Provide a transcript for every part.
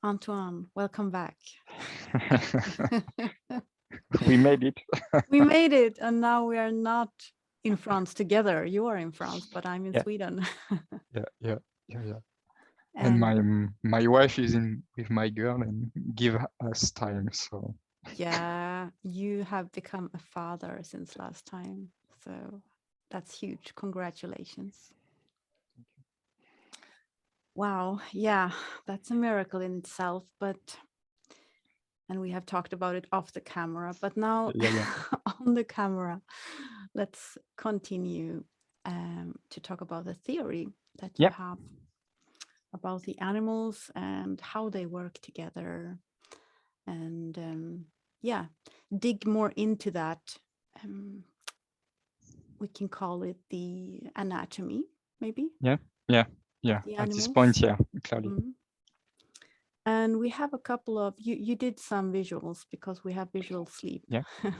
Antoine, welcome back. We made it. We made it, and now we are not in France together. You are in France, but I'm in Yeah, Sweden. yeah. And And my wife is in with my girl and give us time. So yeah, you have become a father since last time. So that's huge. Congratulations. Wow. Yeah, that's a miracle in itself. And we have talked about it off the camera, but now yeah. on the camera, let's continue to talk about the theory that you Yeah, have about the animals and how they work together, and yeah, dig more into that. um, we can call it the anatomy, maybe, yeah, yeah, of yeah. the At this animals. point, yeah, clearly. Mhm. And we have a couple of you did some visuals because we have visual sleep. Yeah, yeah.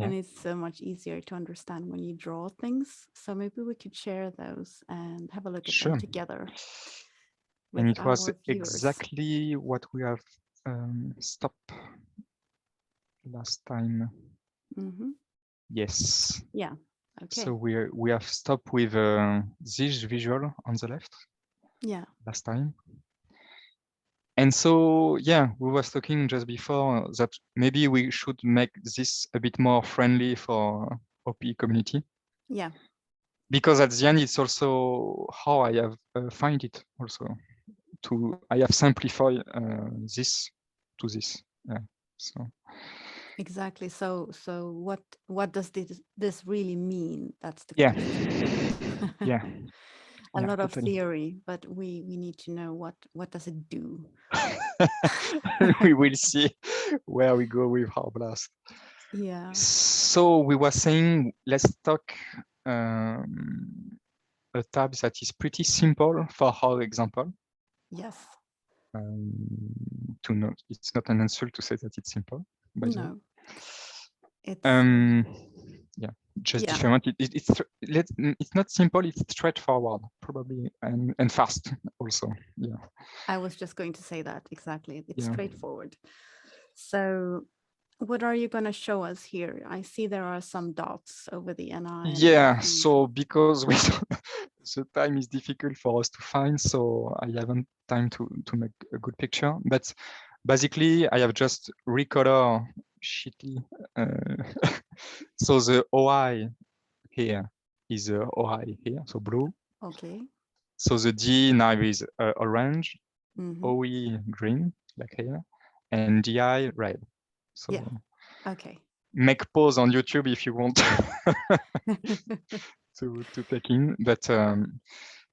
And it's so much easier to understand when you draw things. So maybe we could share those and have a look at them Sure. together And with it was our viewers. exactly what we have stopped last time. Hmm. Yes. Yeah. So Okay. we have stopped with this visual on the left Yeah. last time. And so, yeah, we was talking just before that maybe we should make this a bit more friendly for OP community, Yeah. because at the end, it's also how I have find it also I have simplified this to this. Yeah. So Exactly. So what does this really mean? That's the yeah, question. yeah, A yeah, lot of totally. theory, but we need to know what does it do. We will see where we go with our blast. Yeah. So we were saying, let's talk a tab that is pretty simple for our example. Yes. To know, it's not an insult to say that it's simple, by the way. No. It's Um, yeah, just yeah. different. It's not simple. It's straightforward, probably, and fast also. Yeah, I was just going to say that exactly. It's yeah, straightforward. So what are you going to show us here? I see there are some dots over the NI and yeah. FE. So because we the time is difficult for us to find, so I haven't time to make a good picture. But basically, I have just recolor shitty. So the OI here is OI here, so blue. Okay. So the D now is orange, Mm-hmm. OE green, like here, and DI red. Yeah. So Okay. make pause on YouTube if you want to take in. But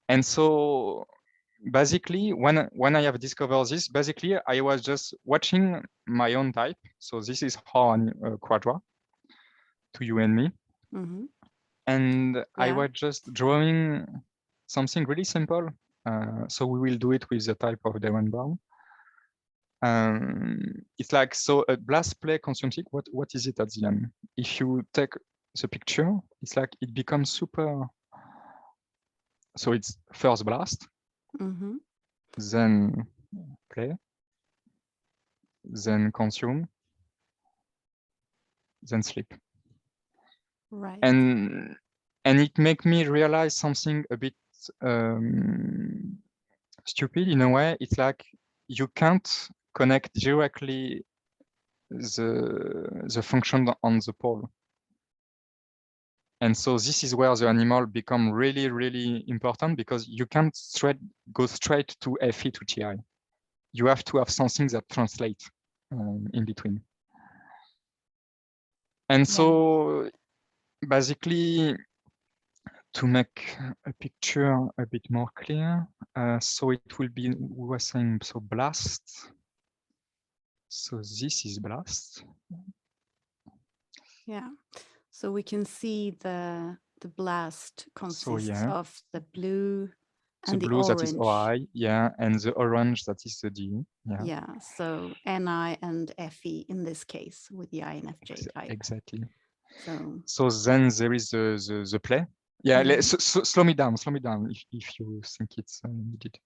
and so basically, when I have discovered this, basically I was just watching my own type. So this is how quadra to you and me, Mm-hmm. and I Yeah. was just drawing something really simple. So we will do it with the type of Darren Brown. It's like, so a blast play consumes it. What is it at the end? If you take the picture, it's like it becomes super. So it's first blast, Mm-hmm. then play, then consume, then sleep. Right. And it make me realize something a bit stupid in a way. It's like you can't connect directly the function on the pole. And so this is where the animal become really, really important, because you can't go straight to FE to TI. You have to have something that translates in between. And Yeah. so basically, to make a picture a bit more clear, so it will be, we were saying, so blast. So this is blast. Yeah. So we can see the blast So consists yeah, of the blue the and the blue that is orange. OI, yeah, and the orange that is the D, yeah. Yeah. So NI and FE in this case with the INFJ type. Exactly. So So then there is the play. Yeah, mhm. slow me down if you think it's needed.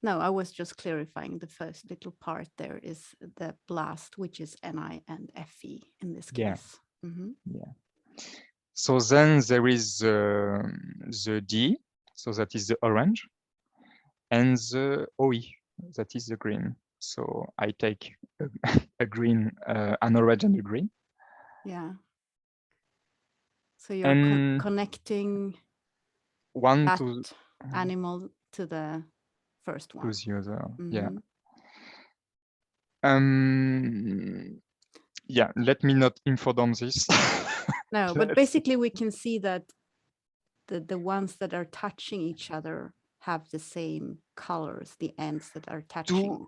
No, I was just clarifying the first little part there is the blast, which is Ni and Fe in this Yeah. case. Mm-hmm. Yeah. So then there is the D, so that is the orange, and the OE, that is the green. So I take a green, an orange and a green. Yeah. So you're And connecting one that to animal to the first one. the other. Yeah. Mm-hmm. Yeah, let me not info on this. No, but basically we can see that the ones that are touching each other have the same colors, the ends that are touching.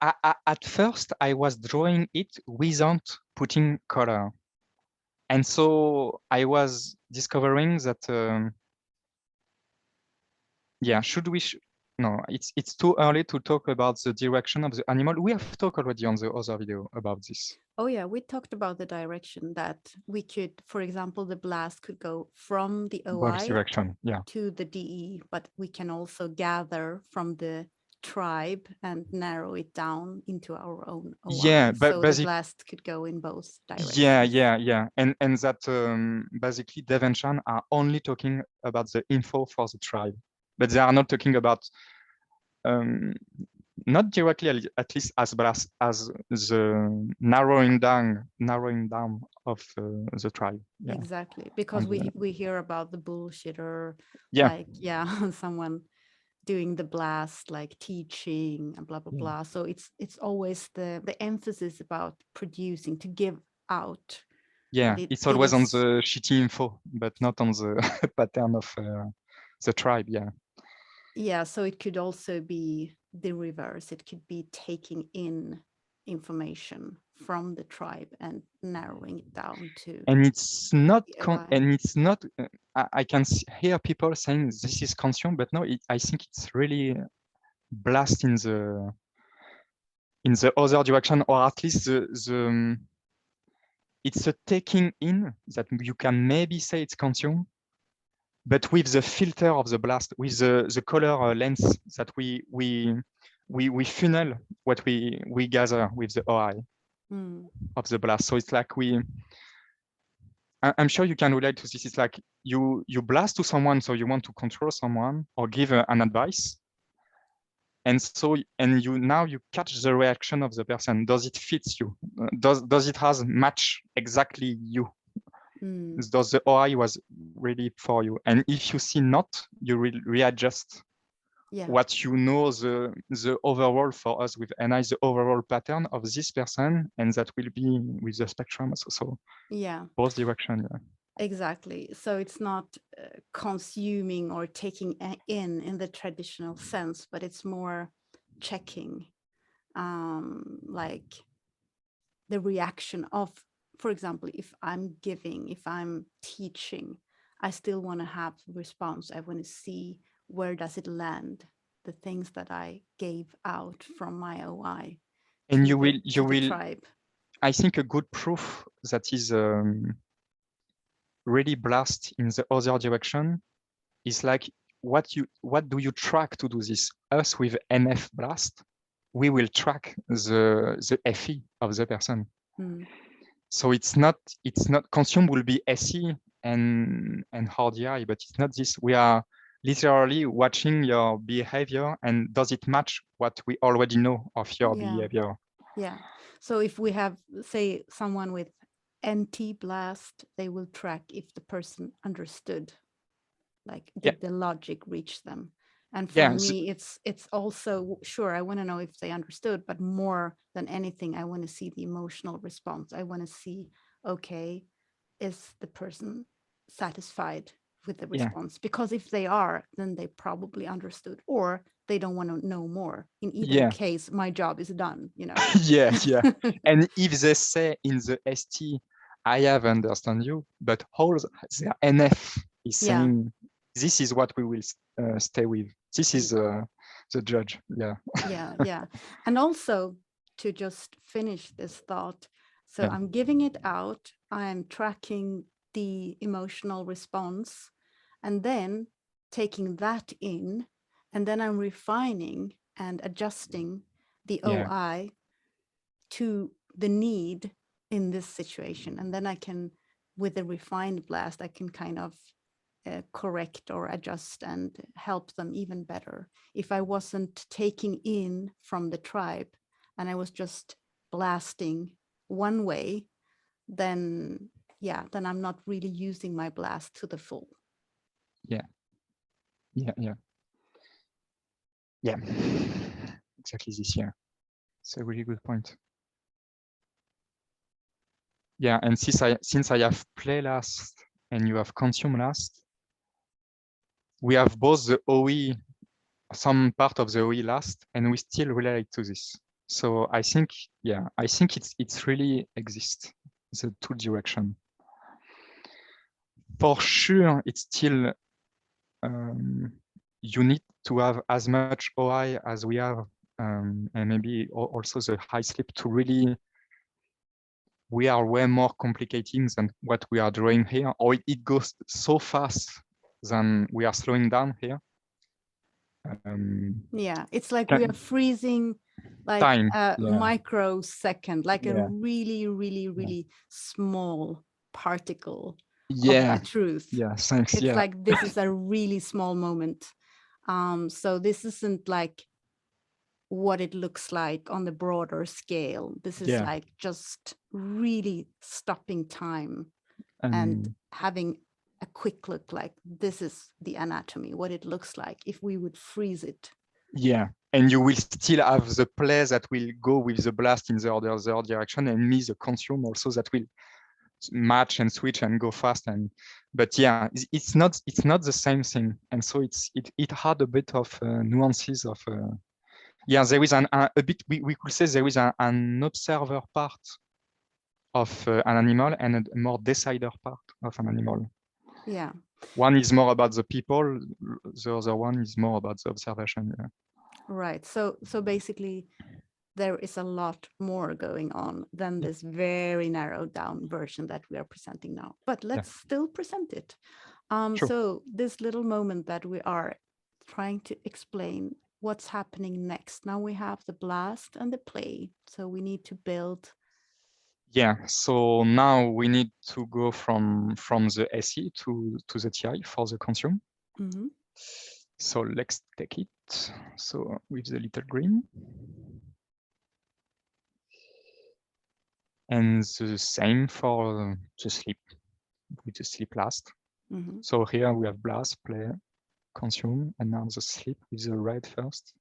At first, I was drawing it without putting color. And so I was discovering that, yeah, no, it's too early to talk about the direction of the animal. We have talked already on the other video about this. Oh yeah, we talked about the direction that we could, for example, the blast could go from the Both OI direction, yeah. to the DE, but we can also gather from the tribe and narrow it down into our own OI. Yeah, but so the blast could go in both directions. Yeah. And that basically Dev and Chan are only talking about the info for the tribe, but they are not talking about not directly, at least as the narrowing down of the tribe. Yeah. Exactly, because we hear about the bullshitter, Yeah. like someone doing the blast, like teaching and blah blah blah. So it's always the emphasis about producing to give out. Yeah, it's always on the shitty info, but not on the pattern of the tribe. Yeah. Yeah, so it could also be the reverse. It could be taking in information from the tribe and narrowing it down to. And it's not, I can hear people saying this is consumed, but no, I think it's really blast in the other direction, or at least it's a taking in that you can maybe say it's consumed, but with the filter of the blast, with the color lens that we funnel what we gather with the OI of the blast. So it's like I'm sure you can relate to this. It's like you blast to someone, so you want to control someone or give an advice, and so now you catch the reaction of the person. Does it fit you? Does it has match exactly you? Does the OI was really for you? And if you see not, you will readjust what you know the overall for us with NI, the overall pattern of this person, and that will be with the spectrum. So yeah, both direction. Yeah. Exactly. So it's not consuming or taking in the traditional sense, but it's more checking, like the reaction of, for example, if I'm giving, if I'm teaching, I still want to have response. I want to see where does it land, the things that I gave out from my OI And to you the will, tribe. I think a good proof that is really blast in the other direction is like what do you track to do this? Us with NF blast, we will track the FE of the person. So it's not consume will be SE and HRDI, but it's not this. We are literally watching your behavior and does it match what we already know of your behavior? Yeah. So if we have, say, someone with NT blast, they will track if the person understood, like did the logic reach them. And for me, it's also, sure, I want to know if they understood, but more than anything, I want to see the emotional response. I want to see, okay, is the person satisfied with the response? Because if they are, then they probably understood, or they don't want to know more. In either case, my job is done, Yeah. And if they say in the ST, I have understand you, but all their NF is saying, this is what we will stay with. This is the judge. Yeah. And also, to just finish this thought, so I'm giving it out, I'm tracking the emotional response, and then taking that in, and then I'm refining and adjusting the Yeah. OI to the need in this situation. And then I can, with a refined blast, I can kind of correct or adjust and help them even better. If I wasn't taking in from the tribe and I was just blasting one way, then yeah, then I'm not really using my blast to the full. Yeah. Yeah. Yeah. Yeah. Exactly this year. It's a really good point. Yeah, and since I have play last and you have consume last, we have both the OE, some part of the OE last, and we still relate to this. So I think, yeah, I think it's really exists, the two direction. For sure, it's still you need to have as much OI as we have, and maybe also the high slip to really. We are way more complicating than what we are drawing here, or it goes so fast than we are slowing down here. Yeah, it's like we are freezing like time, a yeah. microsecond, like a Yeah. really small particle Yeah. of the truth. Yeah, thanks. It's Yeah. like this is a really small moment. So this isn't like what it looks like on the broader scale. This is Yeah. like just really stopping time and having a quick look, like this is the anatomy, what it looks like if we would freeze it. Yeah, and you will still have the play that will go with the blast in the other direction, and me, the consume also, that will match and switch and go fast. And but yeah, it's not the same thing, and so it had a bit of nuances of yeah, there is a bit, we could say there is an observer part of an animal and a more decider part of an animal. Yeah, one is more about the people, the other one is more about the observation. Yeah. right. So basically there is a lot more going on than this very narrowed down version that we are presenting now, but let's still present it. Sure. So this little moment that we are trying to explain what's happening next. Now we have the blast and the play. So we need to build. Yeah, so now we need to go from the SE to the TI for the consume. Mm-hmm. So let's take it. So with the little green. And the same for the sleep, with the sleep last. Mm-hmm. So here we have blast, play, consume, and now the sleep with the red first.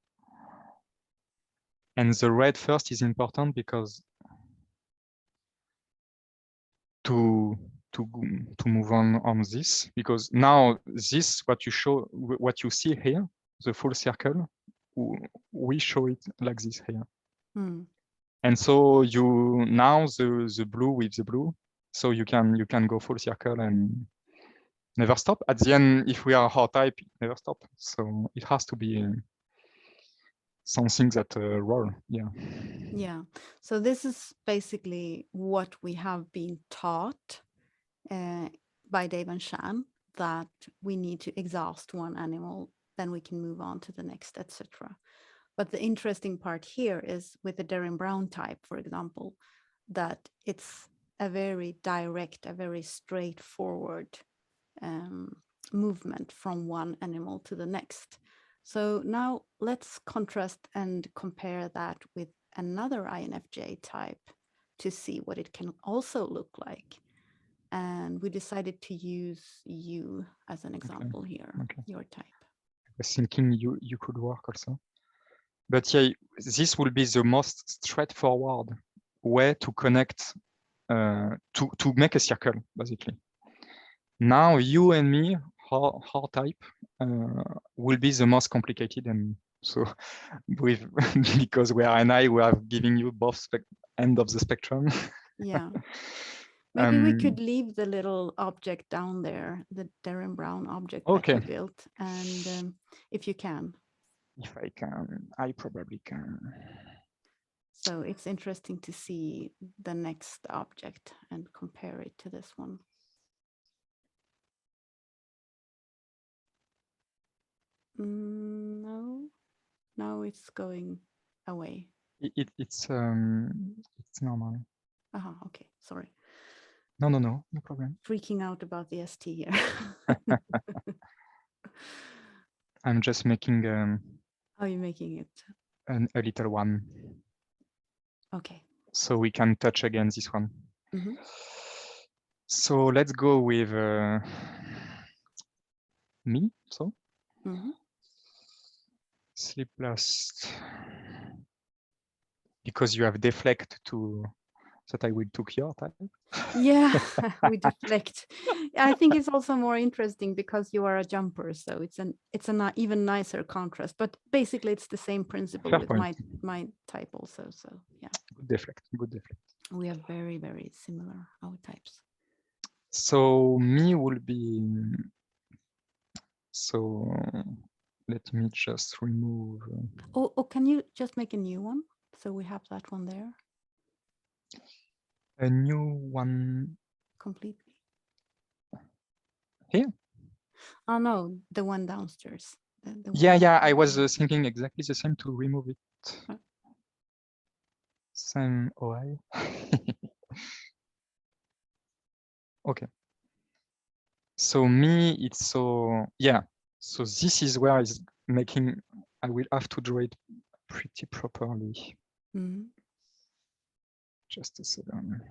And the red first is important because to move on this, because now this, what you see here, the full circle, we show it like this here. Mm. And so you now the blue with the blue, so you can go full circle and never stop. At the end, if we are hard type, it never stop. So it has to be something that roll. Yeah. Yeah. So this is basically what we have been taught by Dave and Shan, that we need to exhaust one animal, then we can move on to the next, etc. But the interesting part here is with the Derren Brown type, for example, that it's a very direct, a very straightforward movement from one animal to the next. So now let's contrast and compare that with another INFJ type to see what it can also look like. And we decided to use you as an example here, your type. I was thinking you could work also. But yeah, this will be the most straightforward way to connect, to make a circle, basically. Now you and me, our type, will be the most complicated, and so with because we are an I, we are giving you both end of the spectrum. Yeah. Maybe we could leave the little object down there, the Derren Brown object that you built, and if you can. If I can, I probably can. So it's interesting to see the next object and compare it to this one. No, now it's going away. It's normal. Okay, sorry. No problem. Freaking out about the ST here. I'm just making How are you making it? a little one. Okay. So we can touch again this one. Mm-hmm. So let's go with me. So Mm-hmm. sleep blast, because you have deflect to that I will took your time. Yeah, we deflect. I think it's also more interesting because you are a jumper, so it's an even nicer contrast. But basically, it's the same principle Fair with point. my type also. So yeah, Good deflect. Good deflect. we have very similar our types. So me will be. So let me just remove. Oh, can you just make a new one so we have that one there A new one completely? here? Oh no, the one downstairs. The one Yeah. I was thinking exactly the same to remove it. Same OI. Okay. So me, it's so yeah. So this is where it's making. I will have to draw it pretty properly. Mm. Just a second.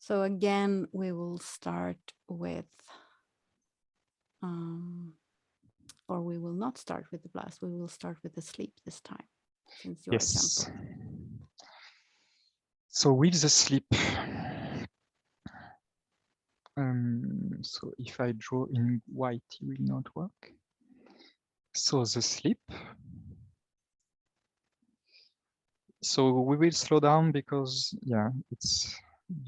So again, we will start with, or we will not start with the blast. We will start with the sleep this time, since you're a jumper. So with the sleep, so if I draw in white, it will not work. So the sleep. So we will slow down because you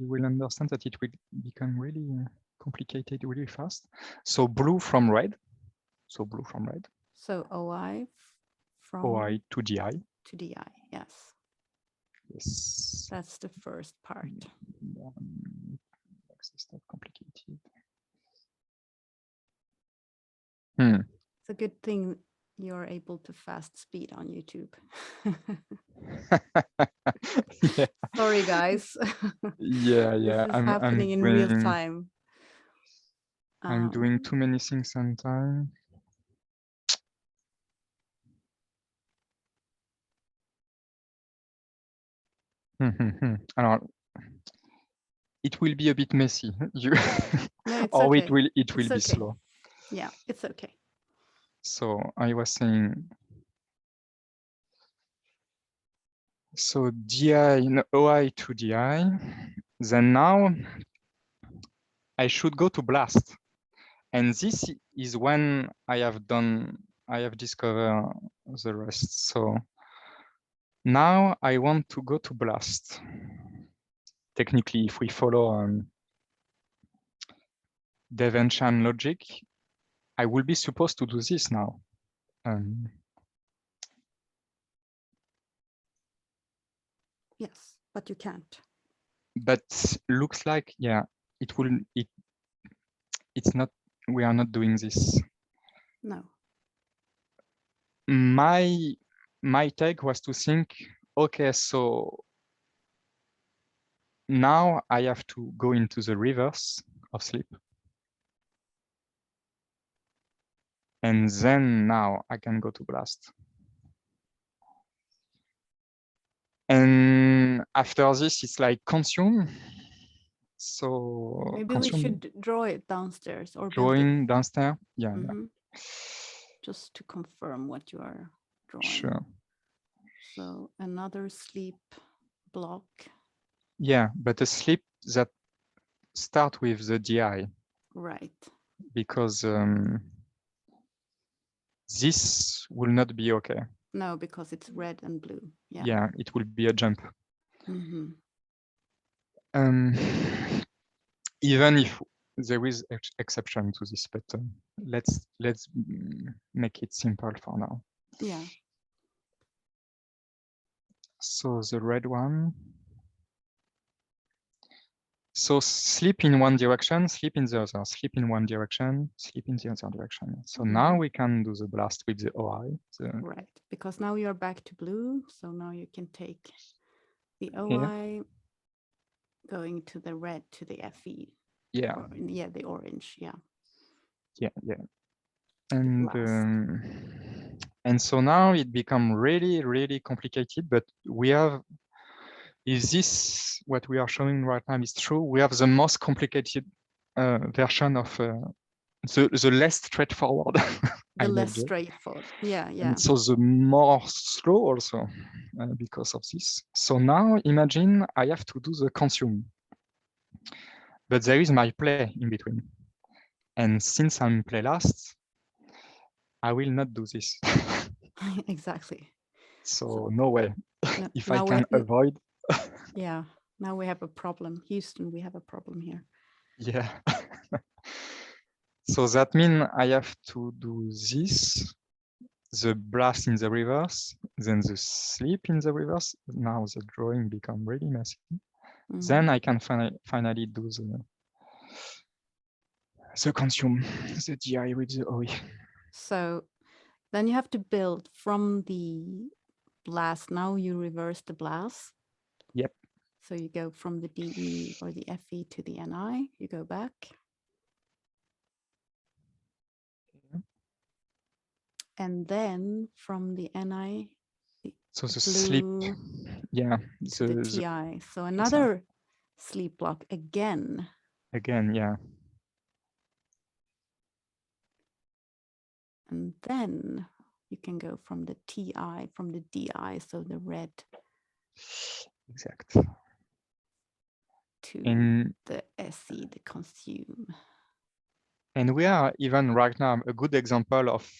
will understand that it will become really complicated really fast. So blue from red. So blue from red. So OI from OI to DI. to DI, yes. Yes. That's the first part. Makes this not complicated. It's a good thing you're able to fast speed on YouTube. Yeah. Sorry, guys. Yeah. This is happening in real time. I'm doing too many things sometimes. Alors, it will be a bit messy. No, it's or okay. it will be slow. Yeah, it's okay. So I was saying, so DI, OI to DI. Then now I should go to blast. And this is when I have discovered the rest. So now I want to go to blast. Technically, if we follow Devenchan logic, I will be supposed to do this now. Yes, but you can't. But looks like, it's not, we are not doing this. No. My take was to think, okay, so now I have to go into the reverse of sleep. And then now I can go to blast. And after this, it's like consume. So maybe we should draw it downstairs or drawing downstairs. Yeah. Just to confirm what you are drawing. Sure. So another sleep block. Yeah, but a sleep that start with the DI. Right. Because this will not be okay. No, because it's red and blue. Yeah. Yeah, it will be a jump. Even if there is exception to this, but let's make it simple for now. Yeah. So the red one. So sleep in one direction, sleep in the other, sleep in one direction, sleep in the other direction. So now we can do the blast with the OI. Right, because now you're back to blue. So now you can take the Here. OI going to the red to the FE. Yeah. Or, yeah, the orange. Yeah. Yeah, yeah. And so now it become really, really complicated, but we have, if this, what we are showing right now is true, we have the most complicated version of the less straightforward. The less straightforward. Yeah, yeah. And so the more slow also because of this. So now imagine I have to do the consume, but there is my play in between. And since I'm play last, I will not do this. Exactly. So no way. No, If I can avoid. Yeah, now we have a problem. Houston, we have a problem here. Yeah. So that means I have to do this, the blast in the reverse, then the sleep in the reverse. Now the drawing become really messy. Then I can finally do the consume, the GI with the OE. So then you have to build from the blast. Now you reverse the blast. Yep. So you go from the DE or the FE to the NI, you go back. And then from the NI, so the blue sleep, yeah, to the TI. So another sleep block again. Again, yeah. And then you can go from the TI, from the DI, so the red. Exact. To the SE, the consume. And we are even right now a good example of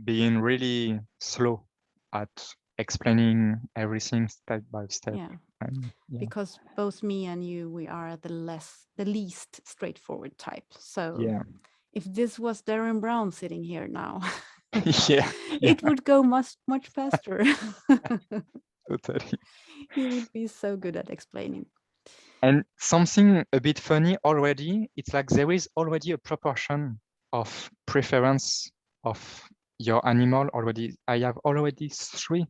being really slow at explaining everything step by step. Yeah. And, yeah. Because both me and you, we are the least straightforward type. So yeah. If this was Darren Brown sitting here now, yeah. it would go much faster. Totally. He would be so good at explaining. And something a bit funny already, it's like there is already a proportion of preference of your animal already. I have already 3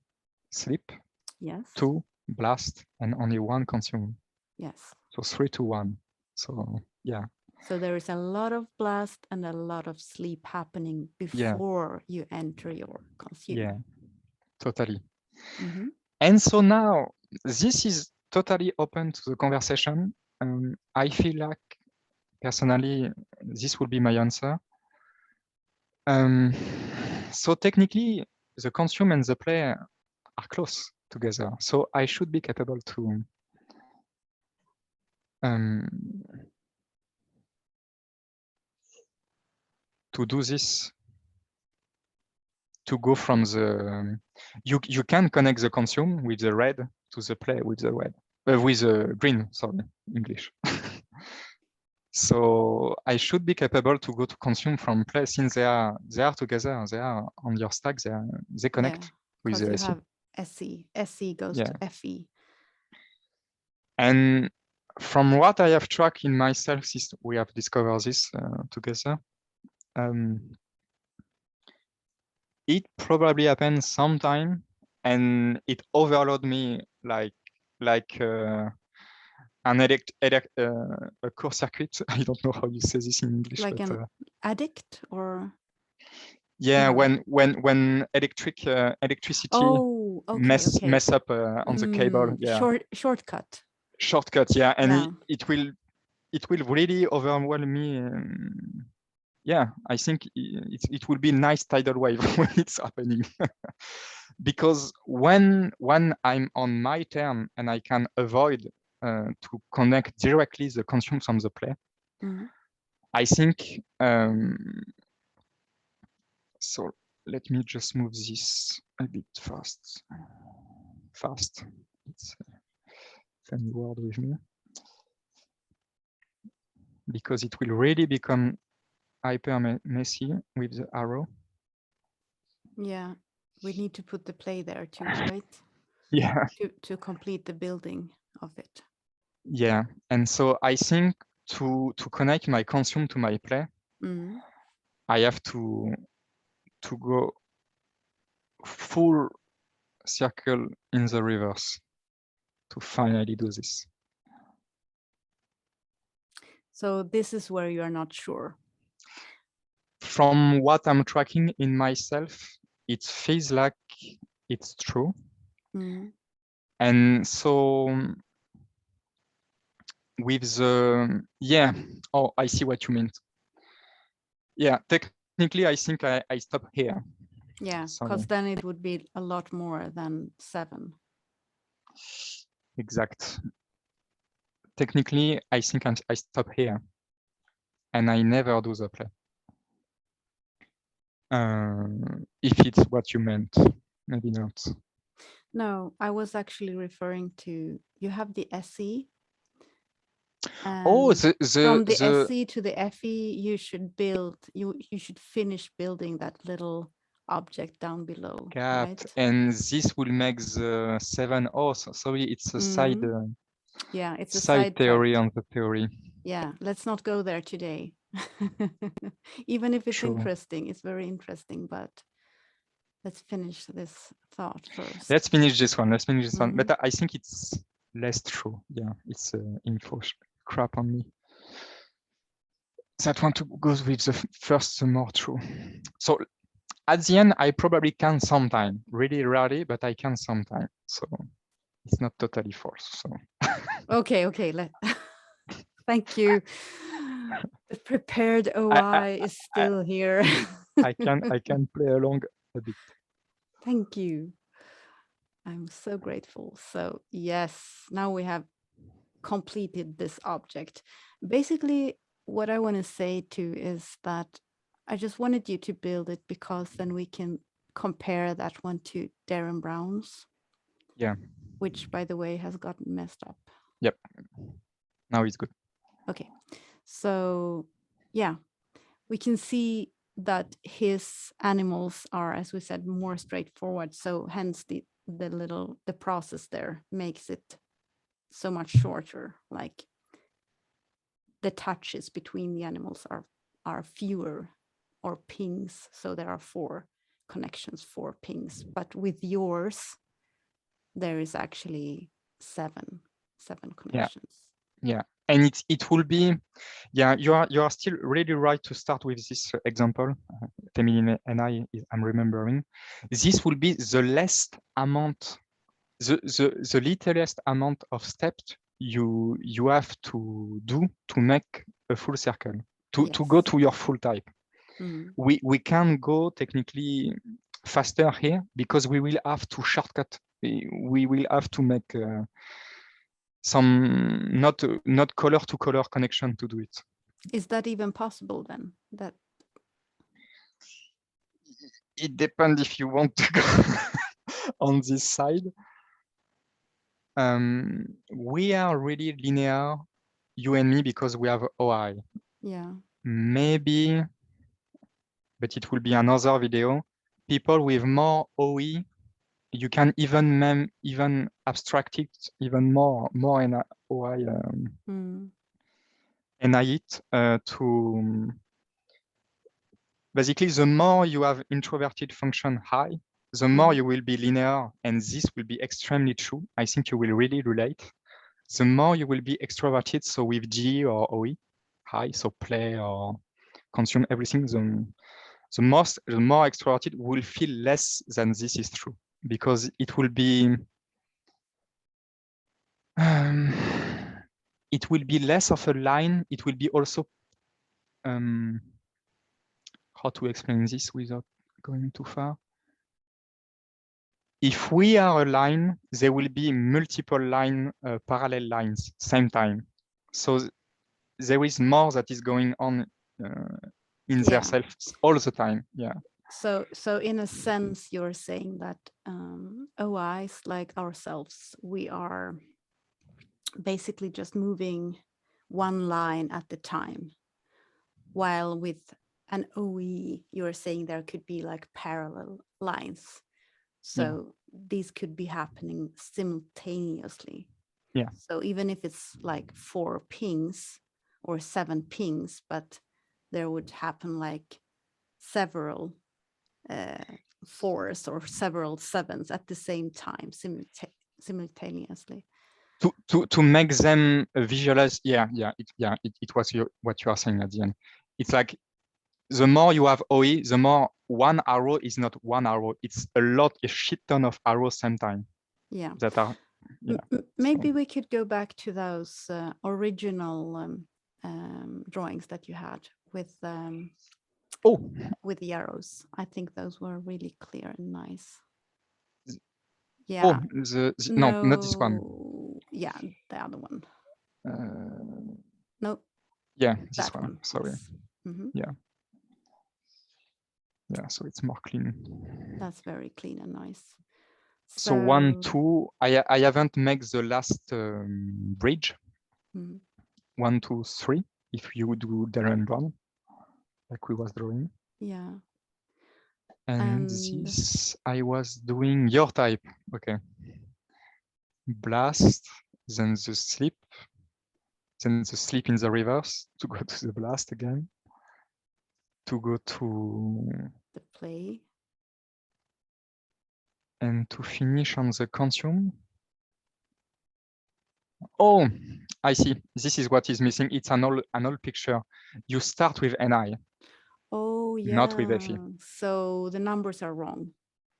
sleep, Yes. 2 blast, and only 1 consume. Yes. So 3 to 1. So yeah. So there is a lot of blast and a lot of sleep happening before you enter your consume. Yeah, totally. And so now this is totally open to the conversation. I feel like personally, this would be my answer. So technically, the consume and the play are close together. So I should be capable to do this, to go from the you can connect the consume with the red to the play with the red with the green, sorry, English. So I should be capable to go to consume from play, since they are together, they are on your stack, they connect with the you SE. have SE. SE goes to FE. And from what I have tracked in myself, since we have discovered this together, it probably happens sometime, and it overload me like an a core circuit. I don't know how you say this in English. Like but, an addict, or yeah, no. when electricity mess up on the cable. Yeah, shortcut. Yeah, and it will really overwhelm me. Yeah, I think it will be a nice tidal wave when it's happening. Because when I'm on my turn and I can avoid to connect directly the consume from the play, I think, so let me just move this a bit fast. It's a funny word with me. Because it will really become hyper messy with the arrow. Yeah, we need to put the play there too, right? Yeah. To complete the building of it. Yeah, and so I think to connect my consume to my play, Mm. I have to go full circle in the reverse to finally do this. So this is where you are not sure. From what I'm tracking in myself, it feels like it's true. Mm. And so with the, yeah, oh, I see what you meant. Yeah, technically, I think I stop here. Yeah, So because then it would be a lot more than 7. exact. Technically, I think I stop here and I never do the play. If it's what you meant, maybe not. No, I was actually referring to, you have the SE. Oh, And the from the SE to the FE, you should build, you should finish building that little object down below, gap, right? and this will make the 7. Oh, so, sorry, it's a side Yeah, it's a side side theory thought. on the theory. Yeah, let's not go there today. Even if it's True. interesting, it's very interesting, but let's finish this thought first. Let's finish this one. Let's finish this one. Mhm. But I think it's less true. Yeah, it's info crap on me. That one goes with the first, the more true. So at the end, I probably can sometime, really rarely, but I can sometime. So it's not totally false. So Okay, thank you. The prepared OI is still here. I can play along a bit. Thank you. I'm so grateful. So yes, now we have completed this object. Basically, what I want to say too is that I just wanted you to build it because then we can compare that one to Darren Brown's. Yeah. Which, by the way, has gotten messed up. Yep. Now it's good. Okay. So yeah, we can see that his animals are, as we said, more straightforward. So hence the process there makes it so much shorter. Like the touches between the animals are fewer, or pings. So there are 4 connections, 4 pings. But with yours, there is actually 7 connections. Yeah, and it will be, yeah, you are still really right to start with this example. Emily and I'm remembering. This will be the least amount, the littlest amount of steps you have to do to make a full circle, to go to your full type. Mm. We can go technically faster here because we will have to shortcut. We will have to make some not color to color connection to do it. Is that even possible then? That it depends if you want to go on this side. We are really linear, you and me, because we have OI. Yeah. Maybe, but it will be another video. People with more OE, you can even abstract it even more in OI it to basically the more you have introverted function high, the more you will be linear, and this will be extremely true. I think you will really relate. The more you will be extroverted, so with G or OE high, so play or consume everything, the more extroverted will feel less than this is true, because it will be less of a line. It will be also how to explain this without going too far. If we are a line, there will be multiple parallel lines same time. So there is more that is going on in their self all the time. Yeah. So in a sense, you're saying that OIs like ourselves, we are basically just moving one line at the time, while with an OE, you're saying there could be like parallel lines. So these could be happening simultaneously. Yeah. So even if it's like 4 pings or 7 pings, but there would happen like several fours or several sevens at the same time simultaneously. To make them visualize, it was what you are saying at the end. It's like the more you have OE, the more one arrow is not one arrow. It's a shit ton of arrows same time. Yeah. That are, yeah. Maybe we could go back to those original drawings that you had with with the arrows. I think those were really clear and nice. Yeah. No, not this one. Yeah, the other one. No. Yeah, this that one. Sorry. Yes. Mm-hmm. Yeah. Yeah, so it's more clean. That's very clean and nice. So 1, 2, I haven't made the last bridge. 1, 2, 3. If you do Darren Brown, like we was drawing. Yeah. And this I was doing your type. Okay. Blast, then the slip, then the slip in the reverse to go to the blast again, to go to the play, and to finish on the consume. Oh, I see. This is what is missing. It's an old picture. You start with NI. Oh, yeah. Not with FE. So the numbers are wrong.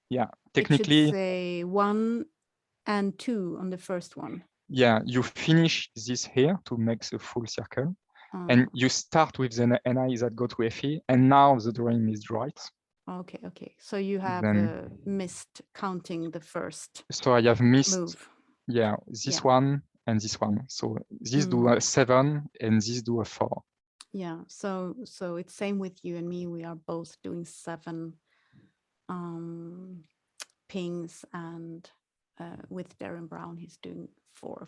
Yeah, technically. It should say 1 and 2 on the first one. Yeah, you finish this here to make the full circle. And you start with the NI that go to FE, and now the drawing is right. Okay. So you have missed counting the first. So I have missed, move. Yeah, this one and this one. So this do a 7 and this do a 4. Yeah, so it's same with you and me. We are both doing 7 pings, and with Darren Brown, he's doing 4